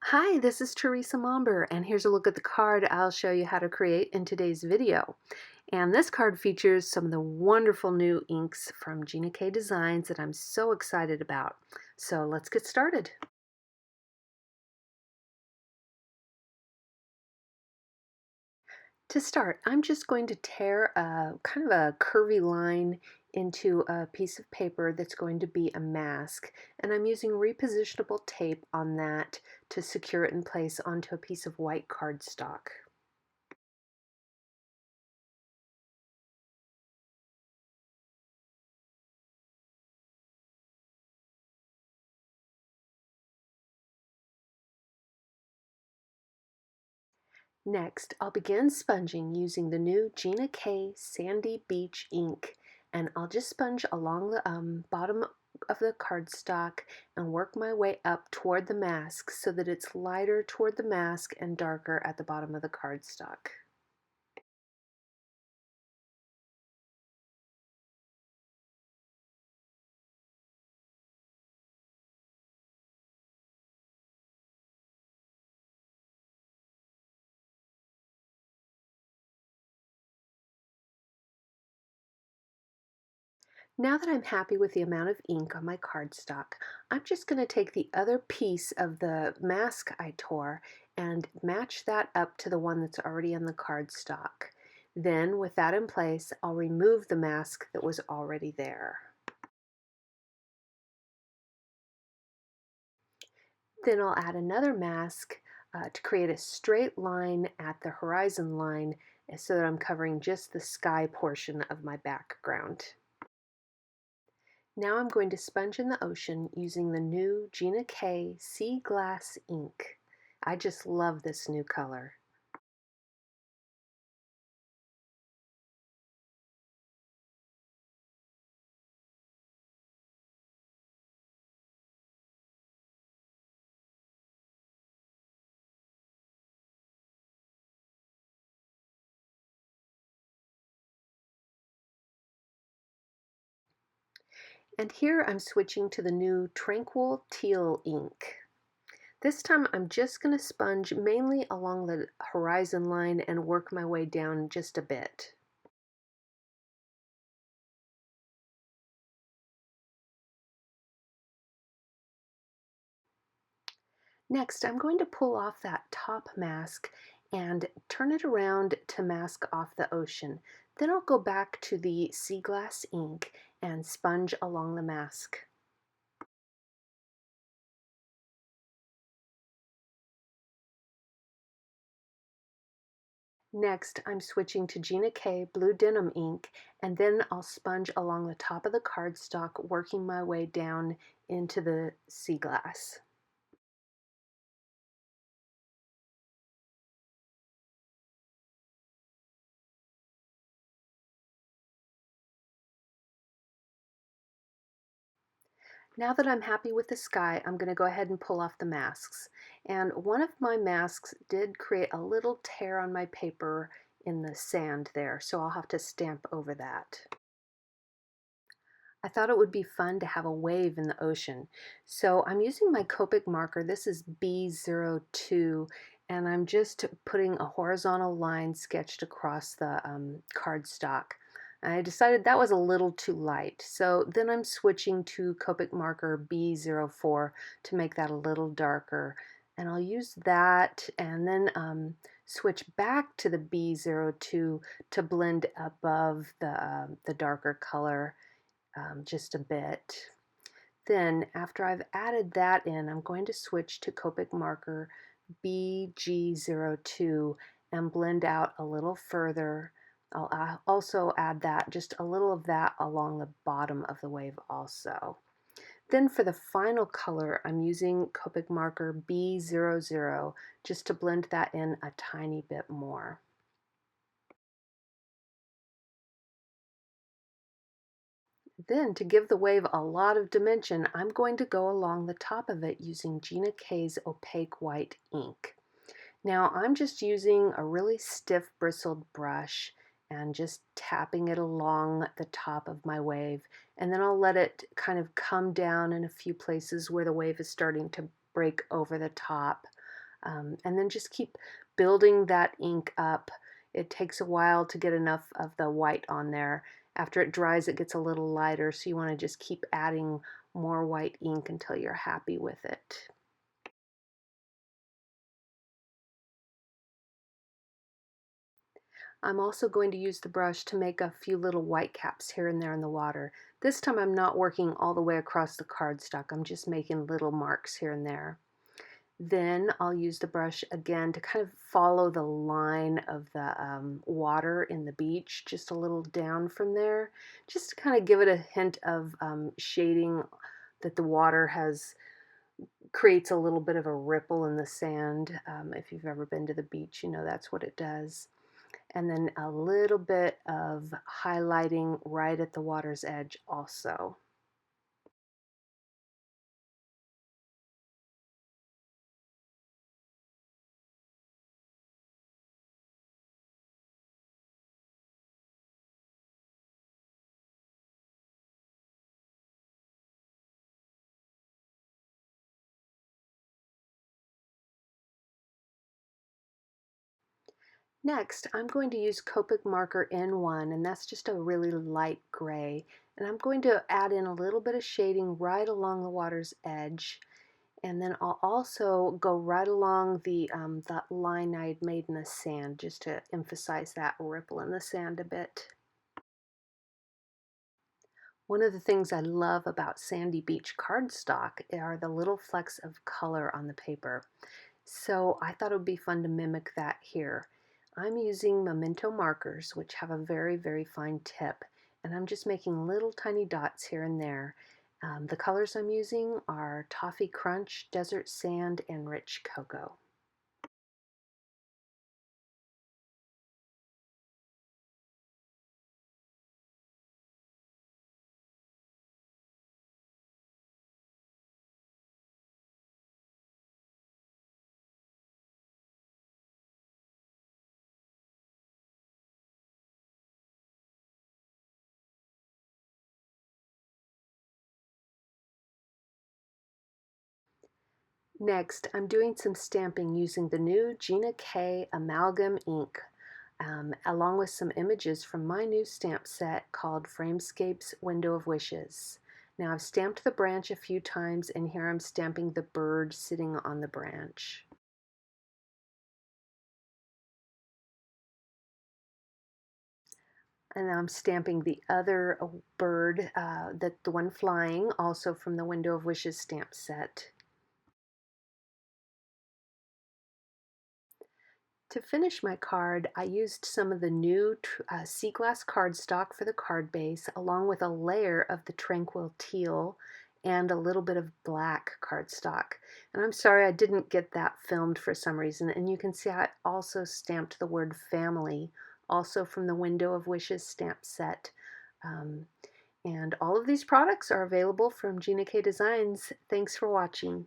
Hi, this is Teresa Momber, and here's a look at the card I'll show you how to create in today's video. And this card features some of the wonderful new inks from Gina K Designs that I'm so excited about. So let's get started. To start, I'm just going to tear a kind of a curvy line into a piece of paper that's going to be a mask, and I'm using repositionable tape on that to secure it in place onto a piece of white cardstock. Next, I'll begin sponging using the new Gina K Sandy Beach ink, and I'll just sponge along the bottom of the cardstock and work my way up toward the mask so that it's lighter toward the mask and darker at the bottom of the cardstock. Now that I'm happy with the amount of ink on my cardstock, I'm just going to take the other piece of the mask I tore and match that up to the one that's already on the cardstock. Then, with that in place, I'll remove the mask that was already there. Then I'll add another mask to create a straight line at the horizon line so that I'm covering just the sky portion of my background. Now I'm going to sponge in the ocean using the new Gina K Sea Glass ink. I just love this new color. And here I'm switching to the new Tranquil Teal ink. This time I'm just going to sponge mainly along the horizon line and work my way down just a bit. Next, I'm going to pull off that top mask and turn it around to mask off the ocean. Then I'll go back to the sea glass ink and sponge along the mask. Next, I'm switching to Gina K Blue Denim ink, and then I'll sponge along the top of the cardstock, working my way down into the sea glass. Now that I'm happy with the sky, I'm going to go ahead and pull off the masks. And one of my masks did create a little tear on my paper in the sand there, so I'll have to stamp over that. I thought it would be fun to have a wave in the ocean. So I'm using my Copic marker. This is B02, and I'm just putting a horizontal line sketched across the cardstock. I decided that was a little too light, so then I'm switching to Copic marker B04 to make that a little darker. And I'll use that and then switch back to the B02 to blend above the darker color just a bit. Then after I've added that in, I'm going to switch to Copic marker BG02 and blend out a little further. I'll also add that, just a little of that along the bottom of the wave also. Then for the final color, I'm using Copic marker B00 just to blend that in a tiny bit more. Then, to give the wave a lot of dimension, I'm going to go along the top of it using Gina K's opaque white ink. Now, I'm just using a really stiff bristled brush and just tapping it along the top of my wave, and then I'll let it kind of come down in a few places where the wave is starting to break over the top. And then just keep building that ink up. It takes a while to get enough of the white on there. After it dries, it gets a little lighter, so you want to just keep adding more white ink until you're happy with it. I'm also going to use the brush to make a few little white caps here and there in the water. This time I'm not working all the way across the cardstock, I'm just making little marks here and there. Then I'll use the brush again to kind of follow the line of the water in the beach, just a little down from there, just to kind of give it a hint of shading that the water creates a little bit of a ripple in the sand. If you've ever been to the beach, you know that's what it does. And then a little bit of highlighting right at the water's edge also. Next, I'm going to use Copic marker N1, and that's just a really light gray. And I'm going to add in a little bit of shading right along the water's edge. And then I'll also go right along that line I had made in the sand, just to emphasize that ripple in the sand a bit. One of the things I love about sandy beach cardstock are the little flecks of color on the paper. So I thought it would be fun to mimic that here. I'm using Memento markers, which have a very, very fine tip, and I'm just making little tiny dots here and there. The colors I'm using are Toffee Crunch, Desert Sand, and Rich Cocoa. Next, I'm doing some stamping using the new Gina K Amalgam ink, along with some images from my new stamp set called Framescapes Window of Wishes. Now I've stamped the branch a few times, and here I'm stamping the bird sitting on the branch. And I'm stamping the other bird, the one flying, also from the Window of Wishes stamp set. To finish my card, I used some of the new sea glass cardstock for the card base, along with a layer of the Tranquil Teal and a little bit of black cardstock. And I'm sorry I didn't get that filmed for some reason. And you can see I also stamped the word family, also from the Window of Wishes stamp set. Um, and all of these products are available from Gina K Designs. Thanks for watching.